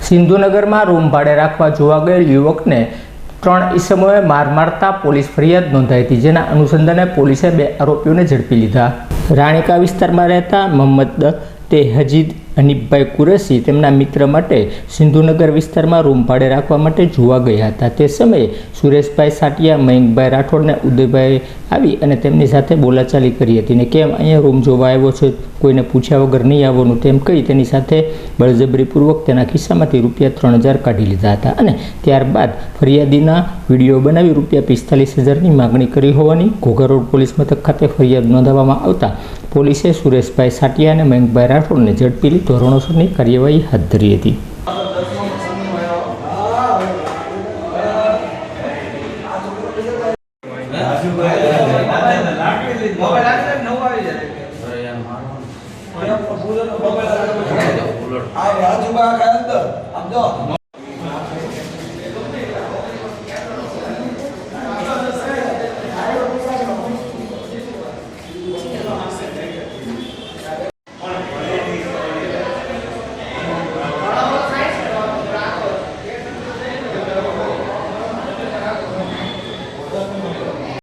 સિંધુનગરમાં room ભાડે રાખવા જોવા ગયેલ યુવકને 3 ઈસમોએ માર મારતા પોલીસ ફરિયાદ નોંધાઈ હતી, જેના અનુસંધાને પોલીસે 2 આરોપીઓને ઝડપી લીધા। રાણીકા વિસ્તારમાં રહેતા મોહમ્મદ તેહજીદ હનીફભાઈ કુરેશી તેમના મિત્ર માટે સિંધુનગર વિસ્તારમાં રૂમ ભાડે રાખવા માટે જોવા ગયા હતા। તે સમયે સુરેશભાઈ સાટિયા, મયંકભાઈ રાઠોડ અને ઉદયભાઈ આવી અને તેમની સાથે બોલાચાલી કરી હતી ને કેમ અહીંયા રૂમ જોવા આવ્યો છે, કોઈને પૂછ્યા વગર નહીં આવવાનું તેમ કહી તેની સાથે બળજબરીપૂર્વક તેના ખિસ્સામાંથી રૂપિયા 3000 કાઢી લીધા હતા અને ત્યારબાદ ફરિયાદીના વિડીયો બનાવી રૂપિયા 45000ની માગણી કરી હોવાની ઘોઘા રોડ પોલીસ મથક ખાતે ફરિયાદ નોંધાવવામાં આવતા પોલીસે સુરેશભાઈ સાટિયા અને મયંકભાઈ રાઠોડને ઝડપી ધોરણોસરની કાર્યવાહી હાથ ધરી હતી।